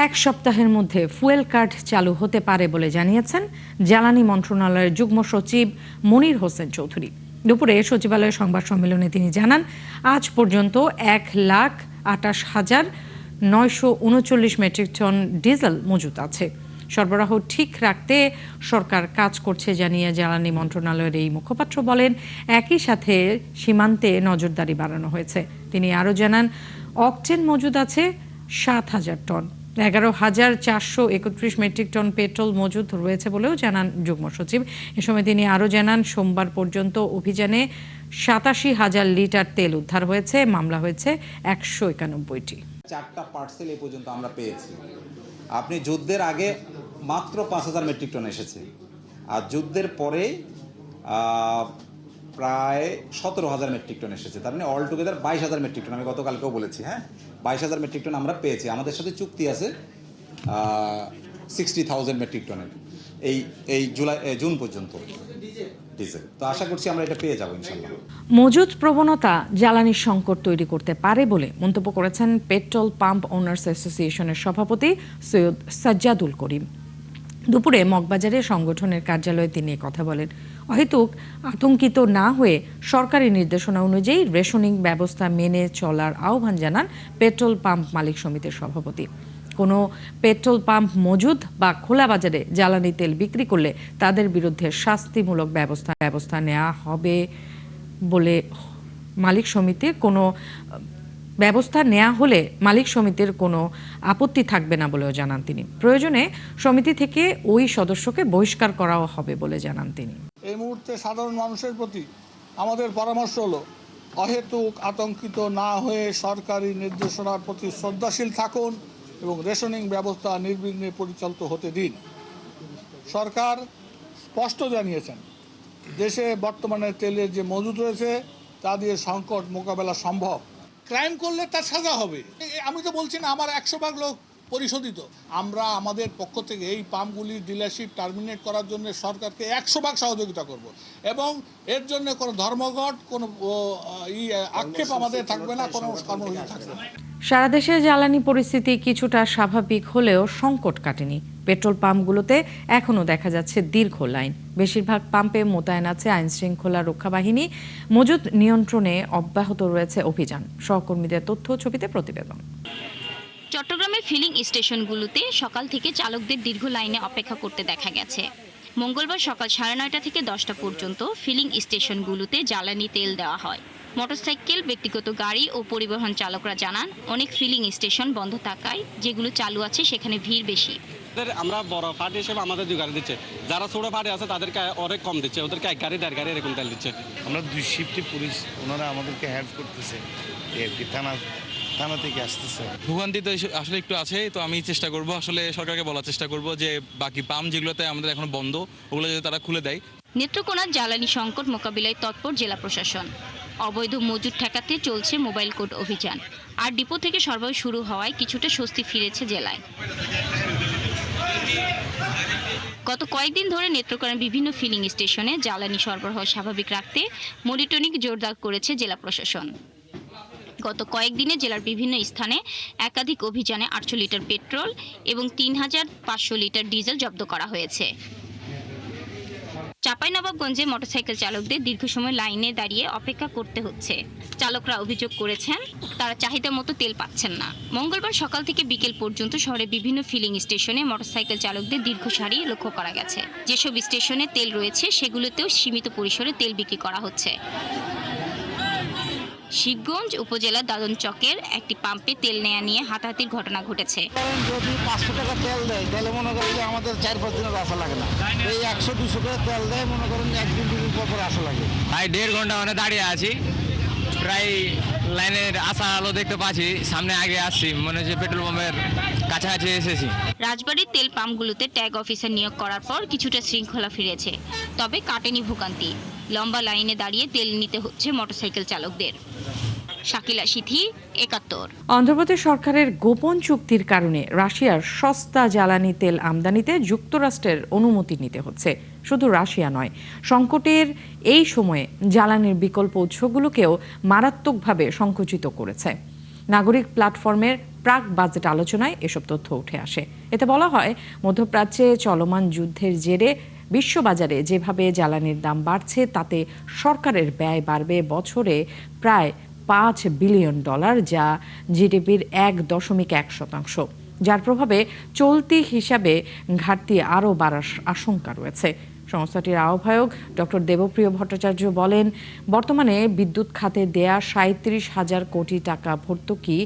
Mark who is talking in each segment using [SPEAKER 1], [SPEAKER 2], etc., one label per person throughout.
[SPEAKER 1] এক সপ্তাহের মধ্যে ফুয়েল কার্ড চালু হতে পারে বলে জানিয়েছেন জ্বালানি মন্ত্রণালয়ের যুগ্ম সচিব মনির হোসেন চৌধুরী। দুপুরে সচিবালয়ের সংবাদ সম্মেলনে তিনি জানান, আজ পর্যন্ত 1,28,939 মেট্রিক টন ডিজেল মজুত আছে। সরবরাহ ঠিক রাখতে সরকার কাজ করছে জানিয়ে জ্বালানি মন্ত্রণালয়ের এই মুখপাত্র বলেন, একই সাথে সীমান্তে নজরদারি বাড়ানো হয়েছে। তিনি আরও জানান, অকটেন মজুদ আছে 7,000 টন, 11,431 মেট্রিক টন পেট্রোল মজুদ রয়েছে বলেও জানান যুগ্ম সচিব। এ সময় তিনি আরও জানান, সোমবার পর্যন্ত অভিযানে 87,000 লিটার তেল উদ্ধার হয়েছে, মামলা হয়েছে 191টি।
[SPEAKER 2] 4টা পার্সেল এই পর্যন্ত আমরা পেয়েছি। আপনি যুদ্ধের আগে মাত্র 5,000 মেট্রিক টন এসেছে, আর যুদ্ধের পরে প্রায় 17,000 মেট্রিক টন এসেছে। তার মানে অল টুগেদার 22,000 মেট্রিক টন। আমি গতকালকেও বলেছি, 22,000 মেট্রিক টন আমরা পেয়েছি। আমাদের সাথে চুক্তি আছে 60,000 মেট্রিক টনের এই জুন পর্যন্ত ডিজেল। তো আশা করছি আমরা এটা পেয়ে যাবো ইনশাল্লাহ।
[SPEAKER 1] মজুদ প্রবণতা জ্বালানি সংকট তৈরি করতে পারে বলে মন্তব্য করেছেন পেট্রোল পাম্প ওনার্স অ্যাসোসিয়েশনের সভাপতি সৈয়দ সাজ্জাদুল করিম। দুপুরে মগবাজারে সংগঠনের কার্যালয়ে তিনি কথা বলেন। অহেতুক আতঙ্কিত না হয়ে সরকারি নির্দেশনা অনুযায়ী রেশনিং ব্যবস্থা মেনে চলার আহ্বান জানান পেট্রোল পাম্প মালিক সমিতির সভাপতি। কোনো পেট্রোল পাম্প মজুদ বা খোলা বাজারে জ্বালানি তেল বিক্রি করলে তাদের বিরুদ্ধে শাস্তিমূলক ব্যবস্থা নেওয়া হবে বলে মালিক সমিতির কোনো ব্যবস্থা নেওয়া হলে মালিক সমিতির কোনো আপত্তি থাকবে না বলেও জানান তিনি। প্রয়োজনে সমিতি থেকে ওই সদস্যকে বহিষ্কার করাও হবে বলে জানান তিনি।
[SPEAKER 3] এই মুহূর্তে সাধারণ মানুষের প্রতি আমাদের পরামর্শ হলো, অহেতুক আতঙ্কিত না হয়ে সরকারি নির্দেশনার প্রতি শ্রদ্ধাশীল থাকুন এবং রেশনিং ব্যবস্থা নির্বিঘ্নে পরিচালিত হতে দিন। সরকার স্পষ্ট জানিয়েছেন, দেশে বর্তমানে তেলের যে মজুদ রয়েছে তা দিয়ে সংকট মোকাবেলা সম্ভব। ক্রাইম করলে তার সাজা হবে। আমি তো বলছি না আমার 100 ভাগ লোক পরিশোধিত। আমরা আমাদের পক্ষ থেকে এই পাম্পগুলির ডিলারশিপ টার্মিনেট করার জন্য সরকারকে 100 ভাগ সহযোগিতা করব, এবং এর জন্য কোনো ধর্মঘট, কোনো আক্ষেপ আমাদের থাকবে না, কোনো কর্মসূচি থাকবে না।
[SPEAKER 1] সারা দেশে জ্বালানি পরিস্থিতি কিছুটা স্বাভাবিক হলেও সংকট কাটেনি। পেট্রোল পাম্পগুলোতে এখনও দেখা যাচ্ছে দীর্ঘ লাইন। বেশিরভাগ পাম্পে মোতায়েন আছে আইনশৃঙ্খলা রক্ষা বাহিনী। মজুদ নিয়ন্ত্রণে অব্যাহত রয়েছে অভিযান। সহকর্মীদের তথ্য ছবিতে প্রতিবেদন।
[SPEAKER 4] চট্টগ্রামের ফিলিং স্টেশনগুলোতে সকাল থেকে চালকদের দীর্ঘ লাইনে অপেক্ষা করতে দেখা গেছে। মঙ্গলবার সকাল 9:30 থেকে 10টা পর্যন্ত ফিলিং স্টেশনগুলোতে জ্বালানি তেল দেওয়া হয়। মোটরসাইকেল, ব্যক্তিগত গাড়ি ও পরিবহন চালকরা জানান, অনেক ফিলিং স্টেশন বন্ধ থাকায় যেগুলো চালু আছে সেখানে ভিড় বেশি।
[SPEAKER 5] আমরা বড় পার্টি হিসেবে আমাদের 2 গাড়ি দিচ্ছে, যারা ছোট পার্টি আছে তাদেরকে অনেক কম দিচ্ছে, ওদেরকে 1 গাড়ি 1.5 গাড়ি এরকম তেল দিচ্ছে।
[SPEAKER 6] আমরা 2 শিফটে পুলিশ, ওনারা আমাদেরকে হেল্প করতেছে। থানা থেকে আসতেছে।
[SPEAKER 7] ভোগান্তি তো আসলে একটু আছে, তো আমি চেষ্টা করব, আসলে সরকারকে বলার চেষ্টা করব যে বাকি পাম্প যেগুলোতে আমাদের এখনো বন্ধ ওগুলো যাতে তারা খুলে দেয়।
[SPEAKER 4] নেত্রকোনার জ্বালানি সংকট মোকাবিলায় তৎপর জেলা প্রশাসন। অবৈধ মজুদ ঠেকাতে চলছে মোবাইল কোর্ট অভিযান। আর ডিপো থেকে সরবরাহ শুরু হওয়ায় কিছুটা স্বস্তি ফিরেছে জেলায়। গত কয়েকদিন ধরে নেত্রকোনার বিভিন্ন ফিলিং স্টেশনে জ্বালানি সরবরাহ স্বাভাবিক রাখতে মনিটরিং জোরদার করেছে জেলা প্রশাসন। গত কয়েকদিনে জেলার বিভিন্ন স্থানে একাধিক অভিযানে 800 লিটার পেট্রোল এবং 3,500 লিটার ডিজেল জব্দ করা হয়েছে। চাঁপাইনবাবগঞ্জে মোটরসাইকেল চালকদের দীর্ঘ সময় লাইনে দাঁড়িয়ে অপেক্ষা করতে হচ্ছে। চালকরা অভিযোগ করেছেন, তারা চাহিদা মতো তেল পাচ্ছেন না। মঙ্গলবার সকাল থেকে বিকেল পর্যন্ত শহরের বিভিন্ন ফিলিং স্টেশনে মোটরসাইকেল চালকদের দীর্ঘ সারি লক্ষ্য করা গেছে। যেসব স্টেশনে তেল রয়েছে সেগুলোতেও সীমিত পরিসরে তেল বিক্রি করা হচ্ছে। শিবগঞ্জ উপজেলার দাদন চকের একটি পাম্পে তেল নেয়া নিয়ে হাতাহাতির ঘটনা ঘটেছে।
[SPEAKER 6] যদি 500 টাকা তেল দেয় তাহলে মনে করেন যে আমাদের 4-5 দিনের আসা লাগে না। এই 100-200 টাকা তেল দেয়, মনে করেন 1-2 দিন পর আসা লাগে।
[SPEAKER 8] প্রায় 1.5 ঘন্টা মানে দাঁড়িয়ে আছি, প্রায় লাইনের আসা আলো দেখতে পাচ্ছি, সামনে আগে আসছি, মনে হচ্ছে পেট্রোল পাম্পের কাছাকাছি এসেছি।
[SPEAKER 4] রাজবাড়ির তেল পাম্পগুলোতে ট্যাগ অফিসার নিয়োগ করার পর কিছুটা শৃঙ্খলা ফিরেছে, তবে কাটেনি ভোগান্তি। লম্বা লাইনে দাঁড়িয়ে তেল নিতে হচ্ছে মোটরসাইকেল চালকদের। শাকিলা সিথি, 71।
[SPEAKER 1] অন্ধ্রপ্রদেশ সরকারের গোপন চুক্তির কারণে রাশিয়ার সস্তা জ্বালানি তেল আমদানিতে যুক্তরাষ্ট্রের অনুমতি নিতে হচ্ছে। শুধু রাশিয়া নয়, সংকটের এই সময়ে জ্বালানির বিকল্প উৎসগুলোকেও মারাত্মকভাবে সংকুচিত করেছে। নাগরিক প্ল্যাটফর্মের প্রাক বাজেট আলোচনায় এসব তথ্য উঠে আসে। এতে বলা হয়, মধ্যপ্রাচ্যে চলমান যুদ্ধের জেরে বিশ্ববাজারে যেভাবে জ্বালানির দাম বাড়ছে তাতে সরকারের ব্যয় বাড়বে বছরে প্রায় $5 বিলিয়ন, যা জিডিপির 1.1%, যার প্রভাবে চলতি হিসাবে ঘাটতি আরও বাড়ার আশঙ্কা রয়েছে। সংস্থাটির আহ্বায়ক ডক্টর দেবপ্রিয় ভট্টাচার্য বলেন, বর্তমানে বিদ্যুৎ খাতে দেয়া 37,000 কোটি টাকা ভর্তুকি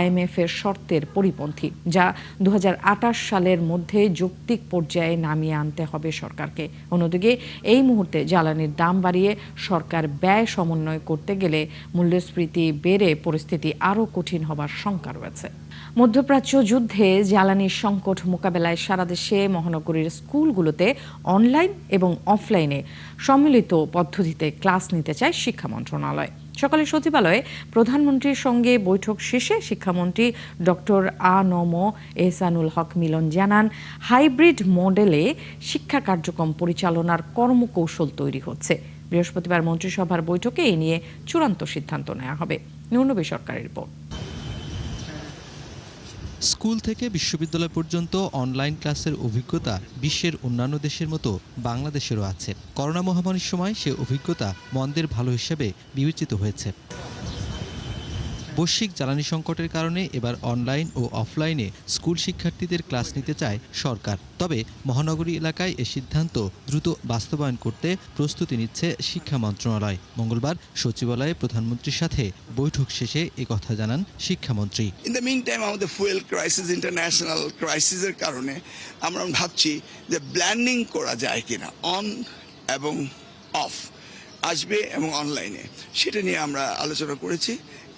[SPEAKER 1] IMF-এর শর্তের পরিপন্থী, যা 2028 সালের মধ্যে যৌক্তিক পর্যায়ে নামিয়ে আনতে হবে সরকারকে। অন্যদিকে এই মুহূর্তে জ্বালানির দাম বাড়িয়ে সরকার ব্যয় সমন্বয় করতে গেলে মূল্যস্ফীতি বেড়ে পরিস্থিতি আরও কঠিন হবার শঙ্কা রয়েছে। মধ্যপ্রাচ্য যুদ্ধে জ্বালানির সংকট মোকাবেলায় সারা দেশে মহানগরীর স্কুলগুলোতে অনলাইন এবং অফলাইনে সম্মিলিত পদ্ধতিতে ক্লাস নিতে চায় শিক্ষা মন্ত্রণালয়। সকালে সচিবালয়ে প্রধানমন্ত্রীর সঙ্গে বৈঠক শেষে শিক্ষামন্ত্রী ডক্টর আ.ন.ম এহসানুল হক মিলন জানান, হাইব্রিড মডেলে শিক্ষা কার্যক্রম পরিচালনার কর্মকৌশল তৈরি হচ্ছে। বৃহস্পতিবার মন্ত্রিসভার বৈঠকে এ নিয়ে চূড়ান্ত সিদ্ধান্ত নেওয়া হবে। নুরনবী সরকারের রিপোর্ট।
[SPEAKER 9] স্কুল থেকে বিশ্ববিদ্যালয় পর্যন্ত অনলাইন ক্লাসের অভিজ্ঞতা বিশ্বের অন্যান্য দেশের মতো বাংলাদেশেরও আছে। করোনা মহামারীর সময় সে অভিজ্ঞতা মন্দের ভালো হিসেবে বিবেচিত হয়েছে। বৈশ্বিক জ্বালানি সংকটের কারণে এবার অনলাইন ও অফলাইনে স্কুল শিক্ষার্থীদের ক্লাস নিতে চায় সরকার। তবে মহানগরী এলাকায় এ সিদ্ধান্ত দ্রুত বাস্তবায়ন করতে প্রস্তুতি নিচ্ছে শিক্ষা মন্ত্রণালয়। মঙ্গলবার সচিবালয়ে প্রধানমন্ত্রীর সাথে বৈঠক শেষে একথা জানান শিক্ষামন্ত্রী।
[SPEAKER 10] ইন দ্য মিন টাইম আমাদের ফুয়েল ক্রাইসিস, ইন্টারন্যাশনাল ক্রাইসিসের কারণে আমরা ভাবছি যে ব্ল্যান্ডিং করা যায় কিনা, অন এবং অফ আসবে এবং অনলাইনে, সেটা নিয়ে আমরা আলোচনা করেছি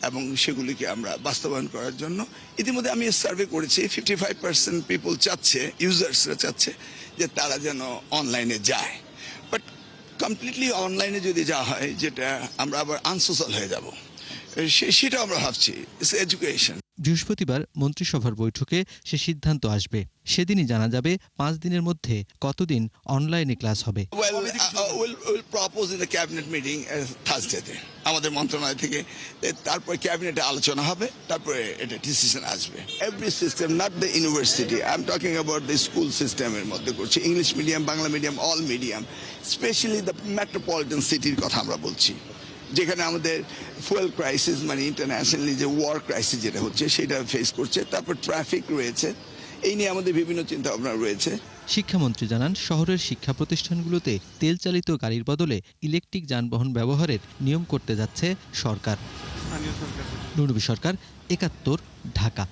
[SPEAKER 10] এবং সেগুলিকে আমরা বাস্তবায়ন করার জন্য ইতিমধ্যে আমি সার্ভে করেছি। 55% পিপল চাচ্ছে, ইউজার্সরা চাচ্ছে যে তারা যেন অনলাইনে যায়। বাট কমপ্লিটলি অনলাইনে যদি যাওয়া হয়, যেটা আমরা আবার আনসোশ্যাল হয়ে যাব, সেটা আমরা ভাবছি। It's education.
[SPEAKER 9] বৃহস্পতিবার মন্ত্রিসভার বৈঠকে সে সিদ্ধান্ত আসবে। সেদিনই জানা যাবে 5 দিনের মধ্যে কতদিন অনলাইনে ক্লাস হবে।
[SPEAKER 10] We'll propose in the cabinet meeting Thursday আমাদের মন্ত্রণালয় থেকে, তারপর ক্যাবিনেটে আলোচনা হবে, তারপরে এটা ডিসিশন আসবে। Every system, not the university, I am talking about the school সিস্টেমের মধ্যে করছি, English medium, Bangla medium, all medium, specially the metropolitan সিটির কথা আমরা বলছি, যেখানে আমাদের ফুয়েল ক্রাইসিস মানে ইন্টারন্যাশনালি যে ওয়ার ক্রাইসিস যেটা হচ্ছে সেটা ফেস করছে। তারপর ট্রাফিক রয়েছে, এই নিয়ে আমাদের বিভিন্ন চিন্তা ভাবনা রয়েছে।
[SPEAKER 9] শিক্ষামন্ত্রী জানান, শহরের শিক্ষা প্রতিষ্ঠানগুলোতে তেল চালিত গাড়ির বদলে ইলেকট্রিক যানবাহন ব্যবহারের নিয়ম করতে যাচ্ছে সরকার। নুরনবী সরকার, ৭১, ঢাকা।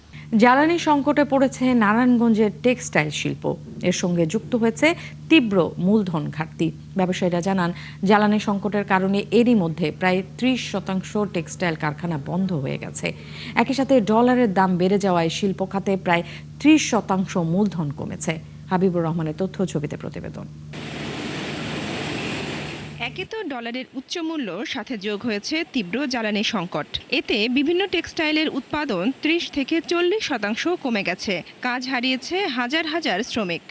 [SPEAKER 1] জ্বালানি সংকটে পড়েছে নারায়ণগঞ্জের টেক্সটাইল শিল্প। এর সঙ্গে যুক্ত হয়েছে তীব্র মূলধন ঘাটতি। ব্যবসায়ীরা জানান, জ্বালানি সংকটের কারণে এরই মধ্যে প্রায় 30% টেক্সটাইল কারখানা বন্ধ হয়ে গেছে। একই সাথে ডলারের দাম বেড়ে যাওয়ায় শিল্প খাতে প্রায় 30% মূলধন কমেছে। হাবিবুর রহমানের তথ্য ছবিতে প্রতিবেদন।
[SPEAKER 11] একে তো ডলারের উচ্চ মূল্য, সাথে যোগ হয়েছে তীব্র জ্বালানি সংকট। এতে বিভিন্ন টেক্সটাইলের উৎপাদন 30 থেকে 40% কমে গেছে। কাজ হারিয়েছে হাজার হাজার শ্রমিক।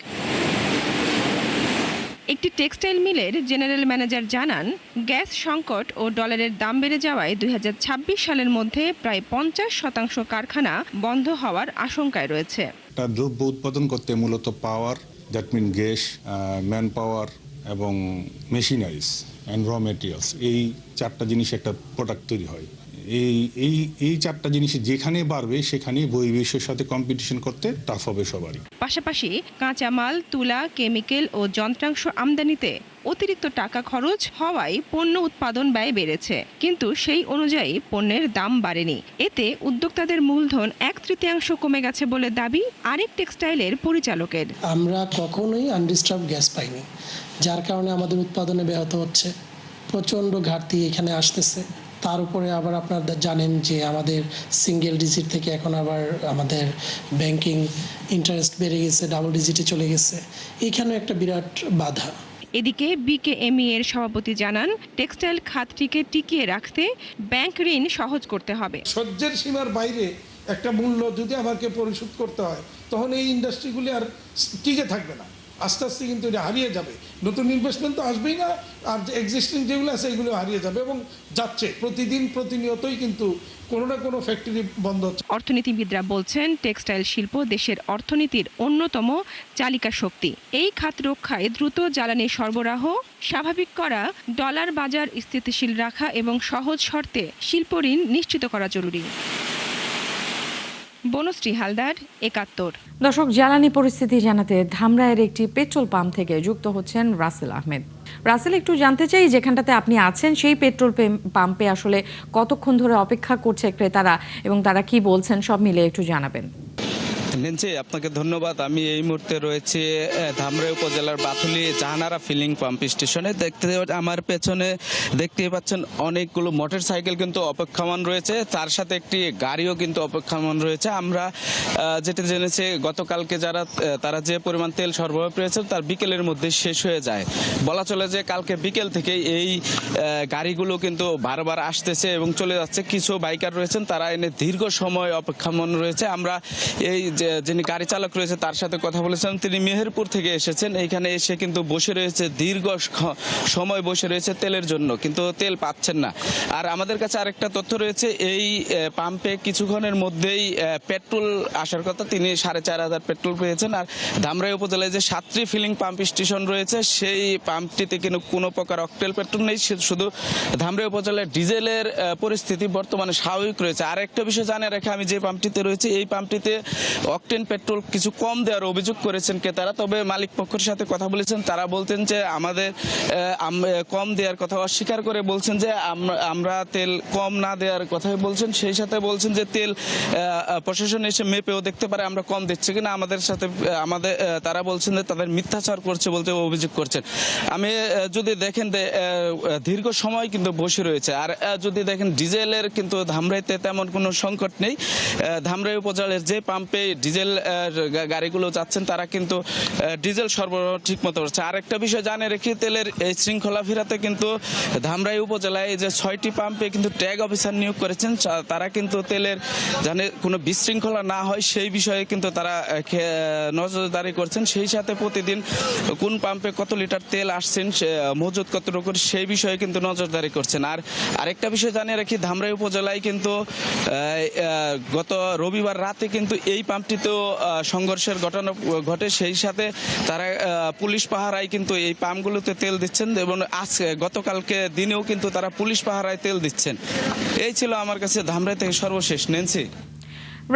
[SPEAKER 11] একটি টেক্সটাইল মিলের জেনারেল ম্যানেজার জানান, গ্যাস সংকট ও ডলারের দাম বেড়ে যাওয়ায় 2026 সালের মধ্যে প্রায় 50% কারখানা বন্ধ হওয়ার আশঙ্কায় রয়েছে।
[SPEAKER 12] দ্রব্য উৎপাদন করতে মূলত power, that mean gas, man power এবং মেশিনারিজ অ্যান্ড র মেটেরিয়ালস, এই 4টা জিনিস একটা প্রোডাক্ট তৈরি হয়। এই 4টা জিনিস যেখানে বাড়বে সেখানেই বহির্বিশ্বের সাথে কম্পিটিশন করতে টাফ হবে সবারই।
[SPEAKER 11] পাশাপাশি কাঁচামাল, তুলা, কেমিক্যাল ও যন্ত্রাংশ আমদানিতে অতিরিক্ত টাকা খরচ হওয়ায় পণ্য উৎপাদন ব্যয় বেড়েছে, কিন্তু সেই অনুযায়ী পণ্যের দাম বাড়েনি। এতে উদ্যোক্তাদের মূলধন 1/3 কমে গেছে বলে দাবি আরেক টেক্সটাইলের পরিচালকের।
[SPEAKER 13] আমরা কখনোই আনডিস্টার্ব গ্যাস পাইনি, যার কারণে আমাদের উৎপাদনে ব্যাহত হচ্ছে। প্রচণ্ড ঘাটতি এখানে আসতেছে। তার উপরে আবার আপনারা জানেন যে আমাদের সিঙ্গেল ডিজিট থেকে এখন আবার আমাদের ব্যাংকিং ইন্টারেস্ট বেড়ে গেছে, ডাবল ডিজিটে চলে গেছে। এখানে একটা বিরাট বাধা।
[SPEAKER 11] এদিকে বিকেএমই এর সভাপতি জানান, টেক্সটাইল খাতটিকে টিকিয়ে রাখতে ব্যাংক ঋণ সহজ করতে হবে।
[SPEAKER 14] সহ্যের সীমার বাইরে একটা মূল্য যদি আমাকে পরিশোধ করতে হয়, তখন এই ইন্ডাস্ট্রিগুলি আর টিকে থাকবে না।
[SPEAKER 3] আস্তে আস্তে কিন্তু এটা হারিয়ে যাবে। নতুন ইনভেস্টমেন্ট তো আসবেই না, আর এক্সিস্টিং যেগুলো আছে এগুলো হারিয়ে যাবে এবং যাচ্ছে প্রতিনিয়তই কিন্তু কোনো না কোনো ফ্যাক্টরি বন্ধ হচ্ছে।
[SPEAKER 11] অর্থনীতিবিদরা বলছেন টেক্সটাইল শিল্প দেশের অর্থনীতির অন্যতম চালিকা শক্তি। এই খাত রক্ষায় দ্রুত জ্বালানি সরবরাহ স্বাভাবিক করা, ডলার বাজার স্থিতিশীল রাখা এবং সহজ শর্তে শিল্প ঋণ নিশ্চিত করা জরুরি। বনশ্রী হালদার, ৭১।
[SPEAKER 1] দর্শক, জ্বালানি পরিস্থিতি জানাতে ধামরাইয়ের একটি পেট্রোল পাম্প থেকে যুক্ত হচ্ছেন রাসেল আহমেদ। রাসেল, একটু জানতে চাই যেখানটাতে আপনি আছেন সেই পেট্রোল পাম্পে আসলে কতক্ষণ ধরে অপেক্ষা করছে ক্রেতারা এবং তারা কি বলছেন, সব মিলে একটু জানাবেন।
[SPEAKER 14] নেন্সি, আপনাকে ধন্যবাদ। আমি এই মুহূর্তে রয়েছে ধামরাই উপজেলার বাথুলি জাহানারা ফিলিং পাম্প স্টেশনে। আমার পেছনে দেখতেই পাচ্ছেন অনেকগুলো মোটর সাইকেল কিন্তু অপেক্ষমান রয়েছে, তার সাথে একটি গাড়িও কিন্তু অপেক্ষমান রয়েছে। আমরা যেটা জেনেছি গতকালকে তারা যে পরিমাণ তেল সরবরাহ পেয়েছে তার বিকেলের মধ্যে শেষ হয়ে যায়। বলা চলে যে কালকে বিকেল থেকে এই গাড়িগুলো কিন্তু বারবার আসতেছে এবং চলে যাচ্ছে। কিছু বাইকার রয়েছেন তারা এনে দীর্ঘ সময় অপেক্ষমান রয়েছে। আমরা এই যিনি গাড়ি চালক রয়েছে তার সাথে কথা বলেছিলাম, তিনি মেহেরপুর থেকে এসেছেন। এইখানে এসে কিন্তু বসে রয়েছে, দীর্ঘ সময় বসে রয়েছে তেলের জন্য, কিন্তু তেল পাচ্ছেন না। আর আমাদের কাছে আরেকটা তথ্য রয়েছে, এই পাম্পে কিছুক্ষণের মধ্যেই পেট্রোল আসার কথা। তিনি ৪,৫০০ পেট্রোল পেয়েছেন। আর ধামরাই উপজেলায় যে ৭টি ফিলিং পাম্প স্টেশন রয়েছে সেই পাম্পটিতে কিন্তু কোনো প্রকার অকটেল পেট্রোল নেই, শুধু ধামরাই উপজেলায় ডিজেলের পরিস্থিতি বর্তমানে স্বাভাবিক রয়েছে। আর একটা বিষয় জানিয়ে রেখে, আমি যে পাম্পটিতে রয়েছে এই পাম্পটিতে অকটেন পেট্রোল কিছু কম দেওয়ার অভিযোগ করেছেন ক্রেতারা। তবে মালিক পক্ষের সাথে কথা বলেছেন, তারা বলতেন যে আমাদের কম দেওয়ার কথা অস্বীকার করে বলছেন যে আমরা তেল কম না দেওয়ার কথাই বলছেন। সেই সাথে বলছেন যে তেল প্রশাসন এসে মেপেও দেখতে পারে আমরা কম দিচ্ছি কিনা। তারা বলছেন যে তাদের মিথ্যাচার করছে বলতে অভিযোগ করছেন। আমি যদি দেখেন দীর্ঘ সময় কিন্তু বসে রয়েছে। আর যদি দেখেন ডিজেলের কিন্তু ধামরাইতে তেমন কোনো সংকট নেই। ধামরাই উপজেলার যে পাম্পে ডিজেল গাড়িগুলো যাচ্ছেন তারা কিন্তু ডিজেল সরবরাহ ঠিক মতো হচ্ছে। আরেকটা বিষয় জানিয়ে রেখে, তেলের এই শৃঙ্খলা ফেরাতে কিন্তু ধামরাই উপজেলায় যে 6টি পাম্পে কিন্তু ট্যাগ অফিসার নিয়োগ করেছেন। তারা কিন্তু তেলের জানে কোনো বিশৃঙ্খলা না হয় সেই বিষয়ে কিন্তু তারা নজরদারি করছেন। সেই সাথে প্রতিদিন কোন পাম্পে কত লিটার তেল আসছেন, মজুদ কতটুকু, সেই বিষয়ে কিন্তু নজরদারি করছেন। আর আরেকটা বিষয় জানিয়ে রাখি, ধামরাই উপজেলায় কিন্তু গত রবিবার রাতে কিন্তু এই পাম্পটিতেও সংঘর্ষের ঘটনা ঘটে। সেই সাথে তারা পুলিশ পাহারায় কিন্তু এই পাম্পগুলোতে তেল দিচ্ছেন এবং গতকালকে দিনেও কিন্তু তারা পুলিশ পাহারায় তেল দিচ্ছেন। এই ছিল আমার কাছে ধামরাই থেকে সর্বশেষ। নেন্সি।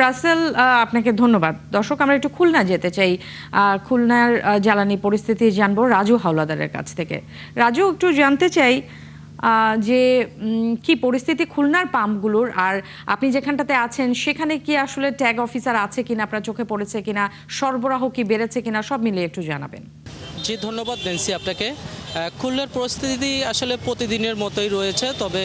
[SPEAKER 1] রাসেল, আপনাকে ধন্যবাদ। দর্শক, আমরা একটু খুলনা যেতে চাই। খুলনার জ্বালানি পরিস্থিতি জানবো রাজু হাওলাদারের কাছ থেকে। রাজু, একটু জানতে চাই যে কি পরিস্থিতি খুলনার পাম্পগুলোর, আর আপনি যেখানটাতে আছেন সেখানে কি আসলে ট্যাগ অফিসার আছে কিনা, আপনার চোখে পড়েছে কিনা, সরবরাহ কি বেড়েছে কিনা, সব মিলিয়ে একটু জানাবেন।
[SPEAKER 15] জি, ধন্যবাদ নেন্সি আপনাকে। খুলনার পরিস্থিতি আসলে প্রতিদিনের মতোই রয়েছে, তবে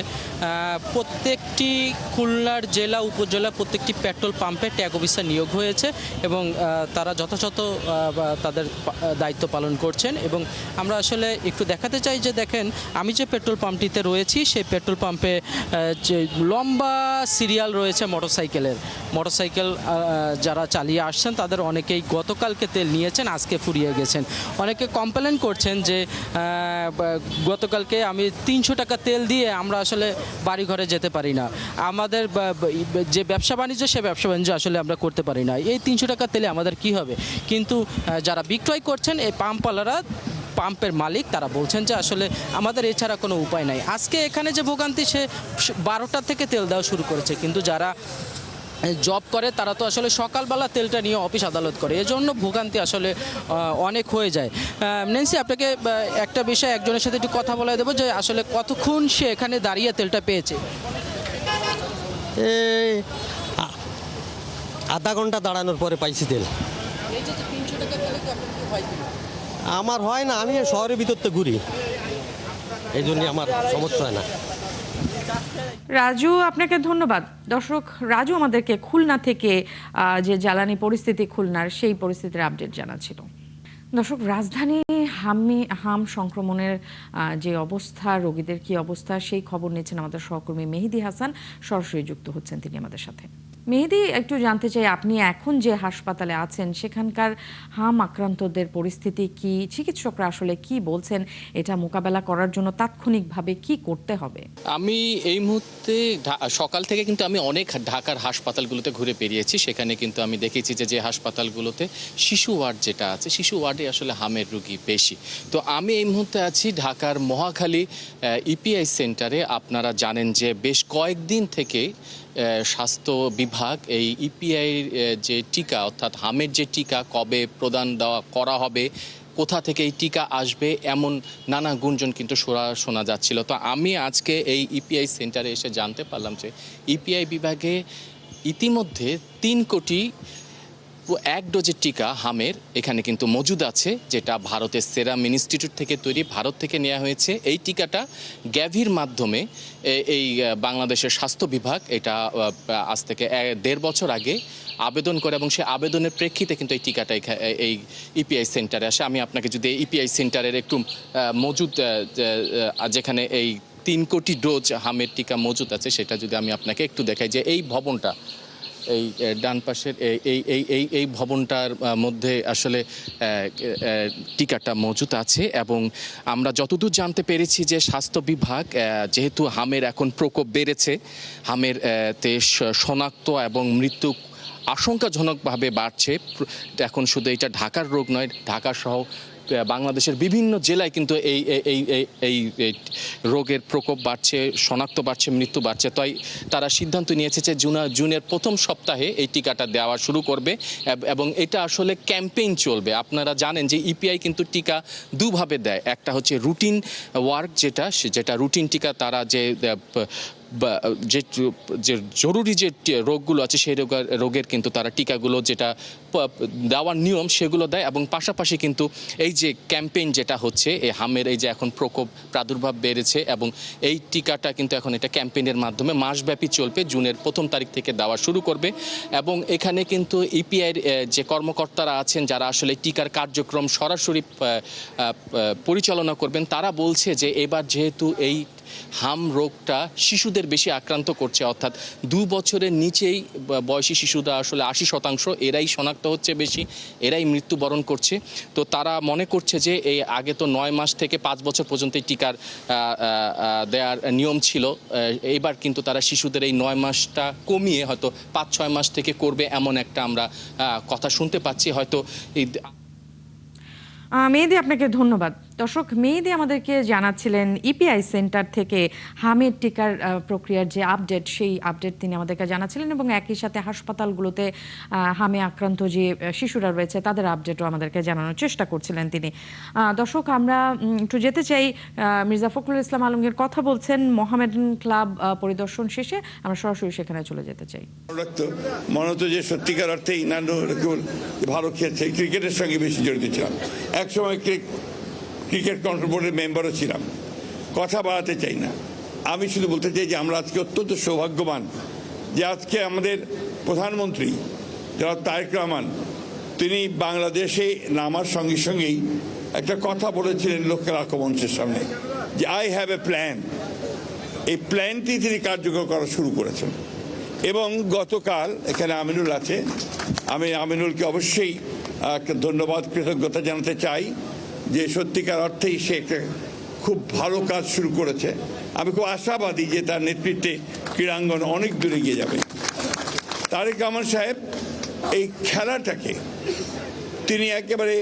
[SPEAKER 15] প্রত্যেকটি খুলনার জেলা উপজেলা প্রত্যেকটি পেট্রোল পাম্পে ট্যাগ অফিসার নিয়োগ হয়েছে এবং তারা যথাযথ তাদের দায়িত্ব পালন করছেন। এবং আমরা আসলে একটু দেখাতে চাই যে দেখেন, আমি যে পেট্রোল পাম্পটিতে রয়েছি সেই পেট্রোল পাম্পে যে লম্বা সিরিয়াল রয়েছে মোটরসাইকেল যারা চালিয়ে আসছেন তাদের অনেকেই গতকালকে তেল নিয়েছেন, আজকে ফুরিয়ে গেছেন। অনেকে কমপ্লেন করছেন যে গতকালকে আমি ৩০০ টাকা তেল দিয়ে আমরা আসলে বাড়ি ঘরে যেতে পারি না, আমাদের যে ব্যবসা বাণিজ্য সে ব্যবসা বাণিজ্য আসলে আমরা করতে পারি না, এই ৩০০ টাকা তেলে আমাদের কি হবে। কিন্তু যারা বিক্রয় করছেন এই পাম্পওয়ালারা, পাম্পের মালিক, তারা বলছেন যে আসলে আমাদের এছাড়া কোনো উপায় নাই। আজকে এখানে যে ভোগান্তি, সে 12টা থেকে তেল দেওয়া শুরু করেছে, কিন্তু যারা জব করে তারা তো আসলে সকালবেলা তেলটা নিয়ে অফিস আদালত করে, এজন্য ভোগান্তি আসলে অনেক হয়ে যায়। নেন্সি, আপনাকে একটা বিষয় একজনের সাথে একটু কথা বলে দেবো যে আসলে কতক্ষণ সে এখানে দাঁড়িয়ে তেলটা পেয়েছে।
[SPEAKER 16] এই আধা ঘন্টা দাঁড়ানোর পরে পাইছি তেল। আমার হয় না, আমি শহরের ভিতরতে ঘুরি, এই জন্য আমার সমস্যা হয় না।
[SPEAKER 1] রাজু, আপনাকে ধন্যবাদ। দর্শক, রাজু আমাদেরকে খুলনা থেকে যে জ্বালানি পরিস্থিতি খুলনার সেই পরিস্থিতির আপডেট জানাচ্ছিল। দর্শক, রাজধানী হাম সংক্রমণের যে অবস্থা, রোগীদের কি অবস্থা, সেই খবর নিচ্ছেন আমাদের সহকর্মী মেহেদি হাসান। সরাসরি যুক্ত হচ্ছেন তিনি আমাদের সাথে। মেহেদী, একটু জানতে চাই, আপনি এখন যে হাসপাতালে আছেন সেখানকার হাম আক্রান্তদের পরিস্থিতি কি? চিকিৎসকরা আসলে কি বলছেন? এটা মোকাবেলা করার জন্য তাৎক্ষণিকভাবে কি করতে হবে?
[SPEAKER 17] আমি এই মুহূর্তে সকাল থেকে কিন্তু আমি অনেক ঢাকার হাসপাতালগুলোতে ঘুরে বেরিয়েছি। সেখানে কিন্তু আমি দেখেছি যে হাসপাতালগুলোতে শিশু ওয়ার্ড যেটা আছে, শিশু ওয়ার্ডে আসলে হামের রোগী বেশি। তো আমি এই মুহূর্তে আছি ঢাকার মহাখালী ইপিআই সেন্টারে। আপনারা জানেন যে বেশ কয়েকদিন থেকে স্বাস্থ্য বিভাগ এই ইপিআই যে টিকা, অর্থাৎ হামের যে টিকা কবে প্রদান করা হবে, কোথা থেকে এই টিকা আসবে, এমন নানা গুঞ্জন কিন্তু শোনা যাচ্ছিল। তো আমি আজকে এই ইপিআই সেন্টারে এসে জানতে পারলাম যে ইপিআই বিভাগে ইতিমধ্যে 3 কোটি 1 ডোজের টিকা হামের এখানে কিন্তু মজুদ আছে, যেটা ভারতের সেরাম ইনস্টিটিউট থেকে তৈরি, ভারত থেকে নেওয়া হয়েছে। এই টিকাটা গ্যাভির মাধ্যমে এই বাংলাদেশের স্বাস্থ্য বিভাগ এটা আজ থেকে 1.5 বছর আগে আবেদন করে এবং সেই আবেদনের প্রেক্ষিতে কিন্তু এই টিকাটা এই ইপিআই সেন্টারে আসে। আমি আপনাকে যদি ইপিআই সেন্টারের একটু মজুদ যেখানে এই 3 কোটি ডোজ হামের টিকা মজুদ আছে সেটা যদি আমি আপনাকে একটু দেখাই, যে এই ভবনটা, এই ডান পাশের এই ভবনটার মধ্যে আসলে টিকাটা মজুদ আছে। এবং আমরা যতদূর জানতে পেরেছি যে স্বাস্থ্য বিভাগ যেহেতু হামের এখন প্রকোপ বেড়েছে, হামের তে শনাক্ত এবং মৃত্যু আশঙ্কাজনকভাবে বাড়ছে। এখন শুধু এটা ঢাকার রোগ নয়, ঢাকা সহ বাংলাদেশের বিভিন্ন জেলায় কিন্তু এই রোগের প্রকোপ বাড়ছে, শনাক্ত বাড়ছে, মৃত্যু বাড়ছে। তাই তারা সিদ্ধান্ত নিয়েছে যে জুনের প্রথম সপ্তাহে এই টিকাটা দেওয়া শুরু করবে এবং এটা আসলে ক্যাম্পেইন চলবে। আপনারা জানেন যে ইপিআই কিন্তু টিকা দুভাবে দেয়, একটা হচ্ছে রুটিন ওয়ার্ক, যেটা রুটিন টিকা, তারা যে জরুরি যে রোগগুলো আছে সেই রোগের কিন্তু তারা টিকাগুলো যেটা দেওয়ার নিয়ম সেগুলো দেয়, এবং পাশাপাশি কিন্তু এই যে ক্যাম্পেইন যেটা হচ্ছে এই হামের এই যে এখন প্রকোপ প্রাদুর্ভাব বেড়েছে এবং এই টিকাটা কিন্তু এখন এটা ক্যাম্পেইনের মাধ্যমে মাসব্যাপী চলবে, জুনের 1 তারিখ থেকে দেওয়া শুরু করবে। এবং এখানে কিন্তু ইপিআইয়ের যে কর্মকর্তারা আছেন যারা আসলে টিকার কার্যক্রম সরাসরি পরিচালনা করবেন, তারা বলছে যে এবার যেহেতু এই হাম রোগটা শিশুদের বেশি আক্রান্ত করছে, অর্থাৎ 2 বছরের নিচেই বয়সী শিশুরা আসলে 80% এরাই শনাক্ত হচ্ছে বেশি, এরাই মৃত্যুবরণ করছে। তো তারা মনে করছে যে এই আগে তো 9 মাস থেকে 5 বছর পর্যন্ত এই টিকার দেওয়ার নিয়ম ছিল, এবার কিন্তু তারা শিশুদের এই 9 মাসটা কমিয়ে হয়তো 5-6 মাস থেকে করবে, এমন একটা আমরা কথা শুনতে পাচ্ছি। হয়তো এই
[SPEAKER 1] মেহেদী, আপনাকে ধন্যবাদ। দর্শক, মেহেদী আমাদেরকে জানাচ্ছিলেন ইপিআই সেন্টার থেকে হামের টিকার প্রক্রিয়ার যে আপডেট, সেই আপডেট তিনি আমাদেরকে জানাচ্ছিলেন এবং একই সাথে হাসপাতালগুলোতে হামে আক্রান্ত যে শিশুরা রয়েছে তাদের আপডেটও আমাদেরকে জানানোর চেষ্টা করছিলেন তিনি। দর্শক, আমরা একটু যেতে চাই, মির্জা ফখরুল ইসলাম আলমগীর কথা বলছেন মোহামেডান ক্লাব পরিদর্শন শেষে, আমরা সরাসরি সেখানে চলে যেতে চাই।
[SPEAKER 18] মনে হতো যে সত্যিকার অর্থেই নান্ডু ভালো খেলছে, ক্রিকেটের সঙ্গে বেশি জড়িত ছিলাম, একসময় ক্রিকেট কন্ট্রোল বোর্ডের মেম্বারও ছিলাম। কথা বাড়াতে চাই না, আমি শুধু বলতে চাই যে আমরা আজকে অত্যন্ত সৌভাগ্যবান যে আজকে আমাদের প্রধানমন্ত্রী যারা তারেক রহমান, তিনি বাংলাদেশে নামার সঙ্গে সঙ্গেই একটা কথা বলেছিলেন লোকের আক্রমণের সামনে, যে আই হ্যাভ এ প্ল্যান। এই প্ল্যানটি তিনি কার্যকর করা শুরু করেছেন। এবং গতকাল এখানে আমিনুল আছে, আমি আমিনুলকে অবশ্যই একটা ধন্যবাদ, কৃতজ্ঞতা জানাতে চাই যে সত্যিকার অর্থেই সে একটা খুব ভালো কাজ শুরু করেছে। আমি খুব আশাবাদী যে তার নেতৃত্বে ক্রীড়াঙ্গন অনেক দূরে গিয়ে যাবে। তারেক রহমান সাহেব এই খেলাটাকে তিনি একেবারে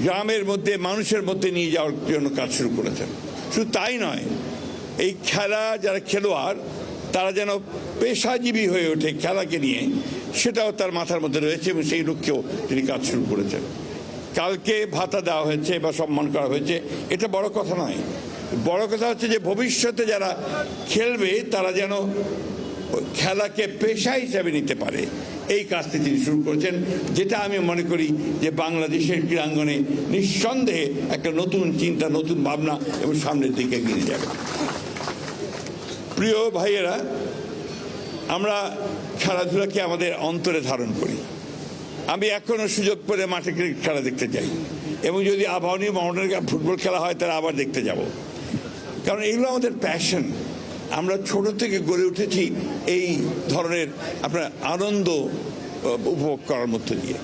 [SPEAKER 18] গ্রামের মধ্যে, মানুষের মধ্যে নিয়ে যাওয়ার জন্য কাজ শুরু করেছেন। শুধু তাই নয়, এই খেলা যারা খেলোয়াড় তারা যেন পেশাজীবী হয়ে ওঠে খেলাকে নিয়ে, সেটাও তার মাথার মধ্যে রয়েছে এবং সেই লক্ষ্যেও তিনি কাজ শুরু করেছেন। কালকে ভাতা দেওয়া হয়েছে বা সম্মান করা হয়েছে, এটা বড় কথা নয়। বড় কথা হচ্ছে যে ভবিষ্যতে যারা খেলবে তারা যেন খেলাকে পেশা হিসাবে নিতে পারে, এই কাজটি তিনি শুরু করেছেন, যেটা আমি মনে করি যে বাংলাদেশের ক্রীড়াঙ্গনে নিঃসন্দেহে একটা নতুন চিন্তা, নতুন ভাবনা এবং সামনের দিকে এগিয়ে যাবে। প্রিয় ভাইয়েরা, আমরা খেলাধুলাকে আমাদের অন্তরে ধারণ করি। আমি এখনও সুযোগ পেলে মাঠে ক্রিকেট খেলা দেখতে যাই, এবং যদি আবাহনী মোহামেডান ফুটবল খেলা হয় তাহলে আবার দেখতে যাব, কারণ এগুলো আমাদের প্যাশন। আমরা ছোট থেকে গড়ে উঠেছি এই ধরনের আপনার আনন্দ উপভোগ করার মধ্য দিয়ে।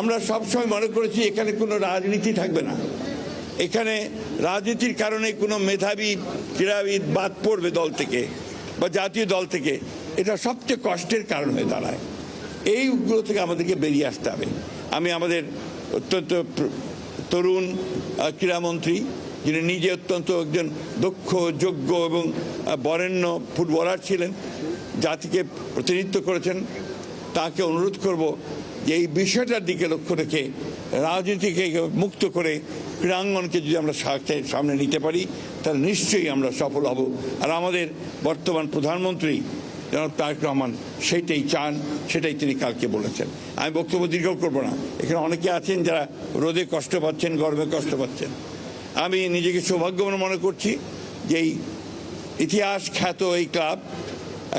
[SPEAKER 18] আমরা সবসময় মনে করেছি এখানে কোনো রাজনীতি থাকবে না, এখানে রাজনীতির কারণে কোনো মেধাবী ক্রীড়াবিদ বাদ পড়বে দল থেকে বা জাতীয় দল থেকে, এটা সবচেয়ে কষ্টের কারণ হয়ে দাঁড়ায়। এইগুলো থেকে আমাদেরকে বেরিয়ে আসতে হবে। আমি আমাদের অত্যন্ত তরুণ ক্রীড়ামন্ত্রী, যিনি নিজে অত্যন্ত একজন দক্ষ, যোগ্য এবং বরেণ্য ফুটবলার ছিলেন, জাতিকে প্রতিনিধিত্ব করেছেন, তাকে অনুরোধ করব যে এই বিষয়টার দিকে লক্ষ্য রেখে রাজনীতিকে মুক্ত করে ক্রীড়াঙ্গনকে যদি আমরা সামনে নিতে পারি তাহলে নিশ্চয়ই আমরা সফল হব। আর আমাদের বর্তমান প্রধানমন্ত্রী জনাব তারেক রহমান সেইটাই চান, সেটাই তিনি কালকে বলেছেন। আমি বক্তব্য দীর্ঘ করব না, এখানে অনেকে আছেন যারা রোদে কষ্ট পাচ্ছেন, গরমে কষ্ট পাচ্ছেন। আমি নিজেকে সৌভাগ্যবান মনে করছি যে এই ইতিহাস খ্যাত এই ক্লাব,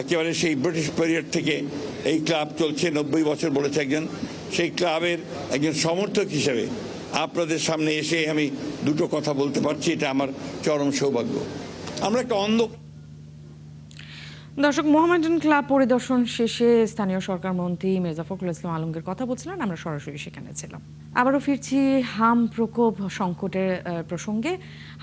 [SPEAKER 18] একেবারে সেই ব্রিটিশ পিরিয়ড থেকে এই ক্লাব চলছে, 90 বছর বলেছে একজন, সেই ক্লাবের একজন সমর্থক হিসেবে আপনাদের সামনে এসে আমি দুটো কথা বলতে পারছি, এটা আমার চরম সৌভাগ্য। আমরা একটা
[SPEAKER 1] দর্শক, মোহামেডান ক্লাব পরিদর্শন শেষে স্থানীয় সরকার মন্ত্রী মির্জা ফখরুল ইসলাম আলমগীর কথা বলছিলেন, আমরা সরাসরি সেখানে ছিলাম। আবারও ফিরছি হাম প্রকোপ সংকটের প্রসঙ্গে।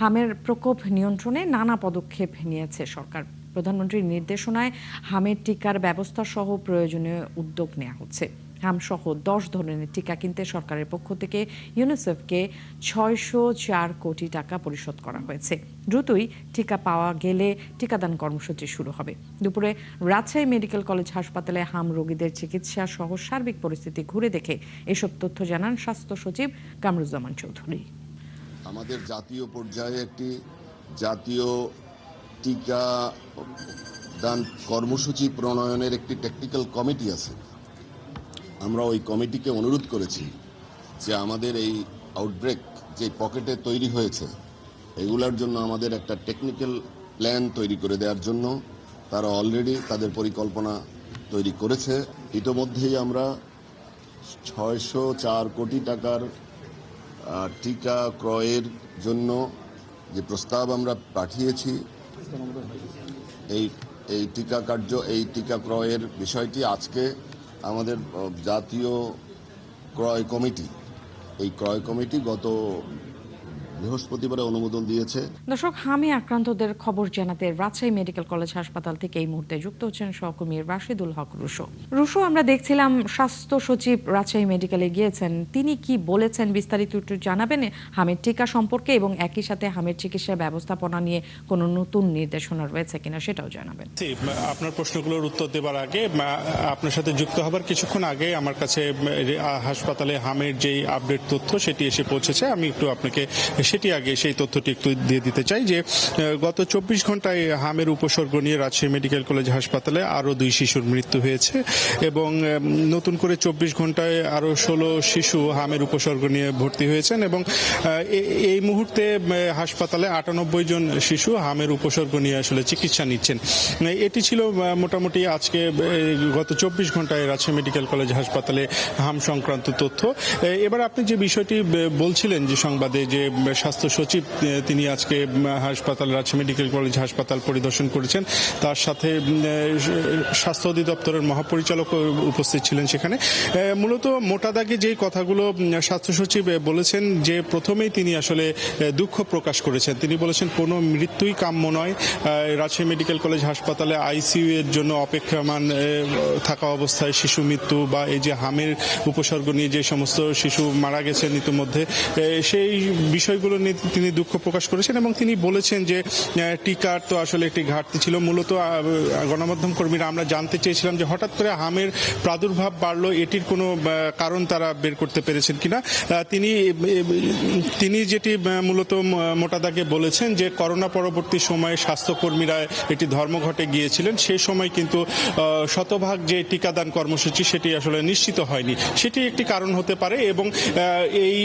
[SPEAKER 1] হামের প্রকোপ নিয়ন্ত্রণে নানা পদক্ষেপ নিয়েছে সরকার। প্রধানমন্ত্রীর নির্দেশনায় হামের টিকার ব্যবস্থা সহ প্রয়োজনীয় উদ্যোগ নেওয়া হচ্ছে। হাম সহ 10 ধরনের টিকা কিনতে সরকারের পক্ষ থেকে ইউনিসেফকে 604 কোটি টাকা পরিশোধ করা হয়েছে। দ্রুতই টিকা পাওয়া গেলে টিকাদান কর্মসূচি শুরু হবে। দুপুরে রাজশাহী মেডিকেল কলেজ হাসপাতালে হাম রোগীদের চিকিৎসা সহ সার্বিক পরিস্থিতি ঘুরে দেখে এসব তথ্য জানান স্বাস্থ্য সচিব কামরুজ্জামান চৌধুরী।
[SPEAKER 19] আমাদের জাতীয় পর্যায়ে একটি জাতীয় টিকা দান কর্মসূচি প্রণয়নের একটি টেকনিক্যাল কমিটি আছে। আমরা ওই কমিটিকে অনুরোধ করেছি যে আমাদের এই আউটব্রেক যে পকেটে তৈরি হয়েছে এগুলোর জন্য আমাদের একটা টেকনিক্যাল প্ল্যান তৈরি করে দেওয়ার জন্য। তারা অলরেডি তাদের পরিকল্পনা তৈরি করেছে। ইতোমধ্যেই আমরা 604 কোটি টাকার টিকা ক্রয়ের জন্য যে প্রস্তাব আমরা পাঠিয়েছি, এই টিকা ক্রয়ের বিষয়টি আজকে আমাদের জাতীয় ক্রয় কমিটি, এই ক্রয় কমিটি গত বৃহস্পতিবারে অনুমোদন দিয়েছে।
[SPEAKER 1] দর্শক, হামে আক্রান্তদের খবর জানাতে রাজশাহী মেডিকেল কলেজ হাসপাতাল থেকে এই মুহূর্তে যুক্ত হচ্ছেন সহকর্মী রাশিদুল হক রুশো। আমরা দেখছিলাম স্বাস্থ্য সচিব রাজশাহী মেডিকেলে গিয়েছেন, তিনি কি বলেছেন বিস্তারিত একটু জানাবেন হামের টিকা সম্পর্কে, এবং একই সাথে হামের চিকিৎসা ব্যবস্থাপনা নিয়ে কোনো নতুন নির্দেশনা রয়েছে কিনা সেটাও জানাবেন।
[SPEAKER 20] আপনার প্রশ্নগুলোর উত্তর দেওয়ার আগে আপনার সাথে যুক্ত হবার কিছুক্ষণ আগে আমার কাছে হাসপাতালে হামের যেই আপডেট তথ্য সেটি এসে পৌঁছেছে। আমি একটু আপনাকে সেটি আগে সেই তথ্যটি একটু দিয়ে দিতে চাই যে গত 24 ঘন্টায় হামের উপসর্গ নিয়ে রাজশাহী মেডিকেল কলেজ হাসপাতালে আরও 2 শিশুর মৃত্যু হয়েছে, এবং নতুন করে 24 ঘন্টায় আরও 16 শিশু হামের উপসর্গ নিয়ে ভর্তি হয়েছেন, এবং এই মুহূর্তে হাসপাতালে 98 জন শিশু হামের উপসর্গ নিয়ে আসলে চিকিৎসা নিচ্ছেন। এটি ছিল মোটামুটি আজকে গত 24 ঘন্টায় রাজশাহী মেডিকেল কলেজ হাসপাতালে হাম সংক্রান্ত তথ্য। এবার আপনি যে বিষয়টি বলছিলেন যে সংবাদে, যে স্বাস্থ্য সচিব তিনি আজকে রাজশাহী মেডিকেল কলেজ হাসপাতাল পরিদর্শন করেছেন, তার সাথে স্বাস্থ্য অধিদপ্তরের মহাপরিচালক উপস্থিত ছিলেন সেখানে। মূলত মোটা দাগে যে কথাগুলো স্বাস্থ্য সচিব বলেছেন, যে প্রথমেই তিনি আসলে দুঃখ প্রকাশ করেছেন। তিনি বলেছেন কোনো মৃত্যুই কাম্য নয়। রাজশাহী মেডিকেল কলেজ হাসপাতালে আইসিইউ এর জন্য অপেক্ষমান থাকা অবস্থায় শিশু মৃত্যু বা এই যে হামের উপসর্গ নিয়ে যে সমস্ত শিশু মারা গেছেন ইতিমধ্যে, সেই বিষয়গুলো নিয়ে তিনি দুঃখ প্রকাশ করেছেন, এবং তিনি বলেছেন যে টিকার তো আসলে একটি ঘাটতি ছিল। মূলত গণমাধ্যম কর্মীরা আমরা জানতে চেয়েছিলাম যে হঠাৎ করে হামের প্রাদুর্ভাব বাড়লো, এটির কোনো কারণ তারা বের করতে পেরেছেন কিনা। তিনি যেটি মূলত মোটা দাগে বলেছেন যে করোনা পরবর্তী সময়ে স্বাস্থ্যকর্মীরা একটি ধর্মঘটে গিয়েছিলেন, সেই সময় কিন্তু শতভাগ যে টিকাদান কর্মসূচি সেটি আসলে নিশ্চিত হয়নি, সেটি একটি কারণ হতে পারে। এবং এই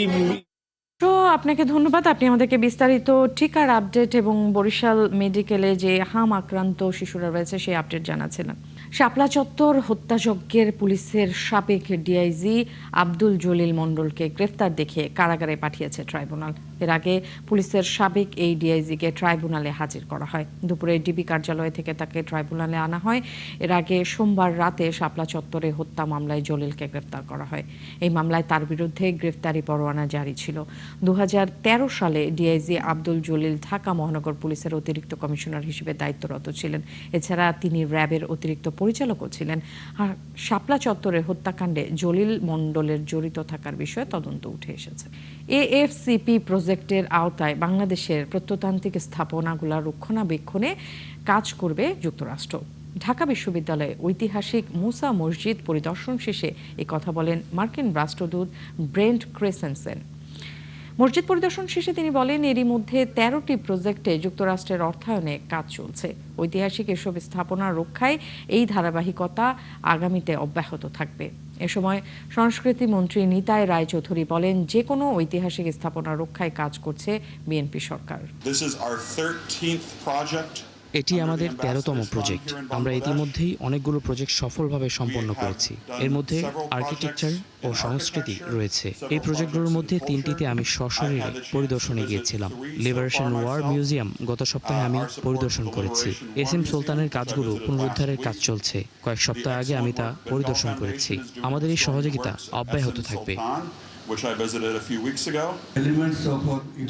[SPEAKER 1] আপনাকে ধন্যবাদ, আপনি আমাদেরকে বিস্তারিত টিকার আপডেট এবং বরিশাল মেডিকেলে যে হাম আক্রান্ত শিশুরা রয়েছে সেই আপডেট জানাচ্ছিলেন। শাপলা চত্বর হত্যাযজ্ঞের পুলিশের সাবেক ডিআইজি আব্দুল জলিল মণ্ডলকে গ্রেফতার দেখিয়ে কারাগারে পাঠিয়েছে ট্রাইব্যুনাল। এর আগে পুলিশের সাবেক এই ডিআইজিকে ট্রাইব্যুনালে হাজির করা হয়। দুপুরে ডিবি কার্যালয় থেকে তাকে ট্রাইব্যুনালে আনা হয়। এর আগে সোমবার রাতে শাপলা চত্বরে হত্যা মামলায় জলিলকে গ্রেফতার করা হয়। এই মামলায় তার বিরুদ্ধে গ্রেফতারি পরোয়ানা জারি ছিল। 2013 সালে ডিআইজি আব্দুল জলিল ঢাকা মহানগর পুলিশের অতিরিক্ত কমিশনার হিসেবে দায়িত্বরত ছিলেন। এছাড়া তিনি র্যাবের অতিরিক্ত পরিচালকও ছিলেন। আর শাপলা চত্বরের হত্যাকাণ্ডে জলিল মণ্ডলের জড়িত থাকার বিষয়ে তদন্ত উঠে এসেছে। এএফসিপি প্রজেক্টের আওতায় বাংলাদেশের প্রত্নতান্ত্রিক স্থাপনাগুলো রক্ষণাবেক্ষণে কাজ করবে যুক্তরাষ্ট্র। ঢাকা বিশ্ববিদ্যালয়ে ঐতিহাসিক মুসা মসজিদ পরিদর্শন শেষে এই কথা বলেন মার্কিন রাষ্ট্রদূত ব্রেন্ট ক্রেসেনসেন। মসজিদ পরিদর্শন শেষে তিনি বলেন, এরই মধ্যে 13টি প্রজেক্টে যুক্তরাষ্ট্রের অর্থায়নে কাজ চলছে। ঐতিহাসিক এসব স্থাপনা রক্ষায় এই ধারাবাহিকতা আগামীতে অব্যাহত থাকবে। এ সময় সংস্কৃতি মন্ত্রী নিতাই রায়চৌধুরী বলেন, যে কোনো ঐতিহাসিক স্থাপনা রক্ষায় কাজ করছে বিএনপি সরকার।
[SPEAKER 21] এটি আমাদের 13তম প্রজেক্ট। আমরা ইতিমধ্যেই অনেকগুলো প্রজেক্ট সফলভাবে সম্পন্ন করেছি। এর মধ্যে আর্কিটেকচার ও সংস্কৃতি রয়েছে। এই প্রজেক্টগুলোর মধ্যে 3টিতে আমি সশরীরে পরিদর্শনে গিয়েছিলাম। লিবারেশন ওয়ার মিউজিয়াম গত সপ্তাহে আমি পরিদর্শন করেছি। এসএম সুলতানের কাজগুলো পুনরুদ্ধারের কাজ চলছে। কয়েক সপ্তাহ আগে আমি তা পরিদর্শন করেছি। আমাদের এই সহযোগিতা অব্যাহত থাকবে।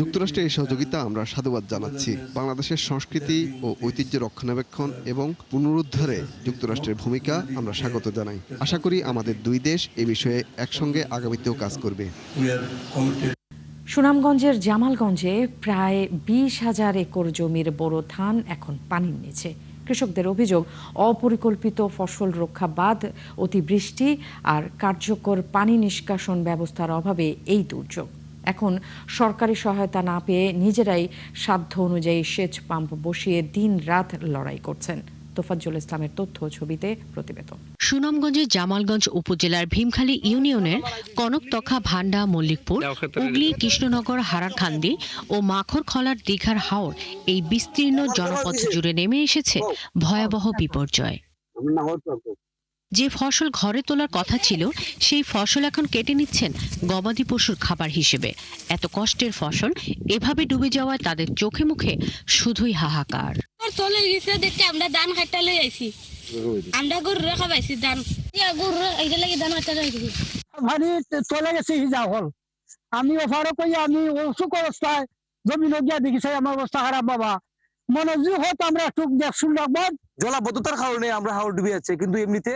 [SPEAKER 22] যুক্তরাষ্ট্রের এই সহযোগিতা আমরা সাধুবাদ জানাচ্ছি। বাংলাদেশের সংস্কৃতি ও ঐতিহ্য রক্ষণাবেক্ষণ এবং পুনরুদ্ধারে যুক্তরাষ্ট্রের ভূমিকা আমরা স্বাগত জানাই। আশা করি আমাদের দুই দেশ এ বিষয়ে একসঙ্গে আগামীতেও কাজ করবে।
[SPEAKER 1] সুনামগঞ্জের জামালগঞ্জে প্রায় 20,000 একর জমির বোরো ধান এখন পানির নিচে। কৃষকদের অভিযোগ, অপরিকল্পিত ফসল রক্ষা বাদ অতিবৃষ্টি আর কার্যকর পানি নিষ্কাশন ব্যবস্থার অভাবে এই দুর্যোগ। এখন সরকারি সহায়তা না পেয়ে নিজেরাই সাধ্য অনুযায়ী সেচ পাম্প বসিয়ে দিন রাত লড়াই করছেন। তোফাজ্জল ইসলামের তথ্য ছবিতে প্রতিবেদন।
[SPEAKER 23] সুনামগঞ্জের জামালগঞ্জ উপজেলার ভীমখালী ইউনিয়নের কনকতখা, ভান্ডা, মল্লিকপুর, উগলি, কৃষ্ণনগর, হারারখান্দি ও মাখরখলার দীঘার হাওর এই বিস্তীর্ণ জনপথ জুড়ে নেমে এসেছে ভয়াবহ বিপর্যয়। যে ফসল ঘরে তোলার কথা ছিল সেই ফসল এখন কেটে নিচ্ছেন গবাদি পশুর খাবার হিসেবে। এত কষ্টের ফসল এভাবে ডুবে যাওয়ায় তাদের চোখে মুখে শুধুই হাহাকার।
[SPEAKER 24] চলে গেছে দেখতে আমরা ধান খাইতে লই আইছি, আমরা গরু রেখা পাইছি ধান, গরু এইটা লাগি ধান খাইতে লই গেছি।
[SPEAKER 25] ভানি চলে গেছে হিজা হল। আমি অফারও কই আমি অসুখ অবস্থায় জমি লগিয়া দেখিছি, আমার অবস্থা খারাপ বাবা। মনোযোগ হতো আমরা একটু দেখশুন রাখবো।
[SPEAKER 26] জলাবদ্ধতার কারণে আমরা হাওড় ডুবে যাচ্ছে, কিন্তু এমনিতে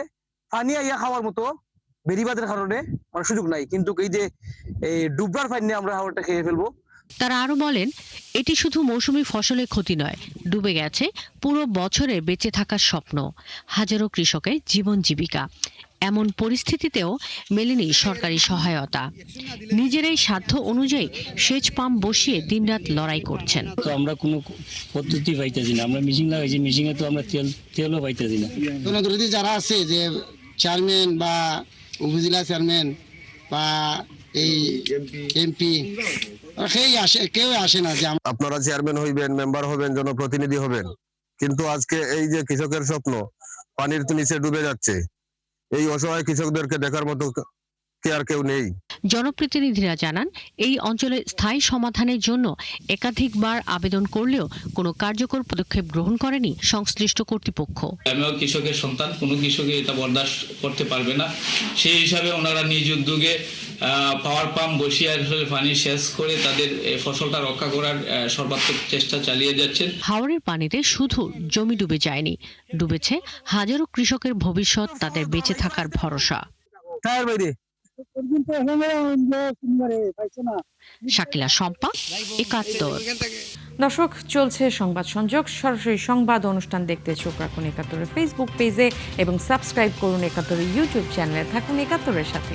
[SPEAKER 26] পানি আইয়া খাওয়ার মতো বেরিবাদের কারণে আমার সুযোগ নাই। কিন্তু এই যে ডুববার পানি আমরা হাওড়টা খেয়ে ফেলবো।
[SPEAKER 23] তারা আরো বলেন, এটি শুধু মৌসুমী ফসলের ক্ষতি নয়, ডুবে গেছে পুরো বছরের বেঁচে থাকার স্বপ্ন, হাজারো কৃষকের জীবন জীবিকা। এমন পরিস্থিতিতেও মেলেনি সরকারি সহায়তা। নিজেরাই সাধ্য অনুযায়ী সেচ পাম্প বসিয়ে দিনরাত লড়াই করছেন।
[SPEAKER 27] তো আমরা কোনো পদ্ধতি পাইতেছি না। আমরা মেশিন লাগাইছি, মেশিনে তো আমরা তেলও পাইতেছি না।
[SPEAKER 6] জনদরদি যারা আছে, যে চেয়ারম্যান বা উপজেলা চেয়ারম্যান বা এই এমপি, কেউ আসে না যে
[SPEAKER 28] আপনারা চেয়ারম্যান হইবেন, মেম্বার হবেন, জনপ্রতিনিধি হবেন, কিন্তু আজকে এই যে কৃষকের স্বপ্ন পানির নিচে ডুবে যাচ্ছে, এই অসহায় কৃষকদেরকে দেখার মতো কে আর কেউ নেই।
[SPEAKER 23] জনপ্রতিনিধিরা জানান, এই অঞ্চলে স্থায়ী সমাধানের জন্য একাধিকবার আবেদন করলেও কোনো কার্যকর পদক্ষেপ গ্রহণ করেনি সংশ্লিষ্ট কর্তৃপক্ষ।
[SPEAKER 29] আমিও কৃষকের সন্তান, কোনো কৃষকই এটা বরদাস্ত করতে পারবে না। সেই হিসাবে ওনারা নিজ উদ্যোগে পাওয়ার পাম্প বসিয়ে আসলে পানি সেচ করে তাদের ফসলটা রক্ষা করার সর্বাত্মক চেষ্টা চালিয়ে যাচ্ছেন।
[SPEAKER 23] হাওরের পানিতে শুধু জমি ডুবে যায়নি, ডুবেছে হাজারো কৃষকের ভবিষ্যৎ, তাদের বেঁচে থাকার ভরসা। শাকিলা শম্পা, ৭১।
[SPEAKER 1] দর্শক, চলছে সংবাদ সংযোগ। সরাসরি সংবাদ অনুষ্ঠান দেখতে চোখ রাখুন ৭১-এর ফেসবুক পেজে এবং সাবস্ক্রাইব করুন ৭১-এর ইউটিউব চ্যানেলে। থাকুন ৭১-এর সাথে।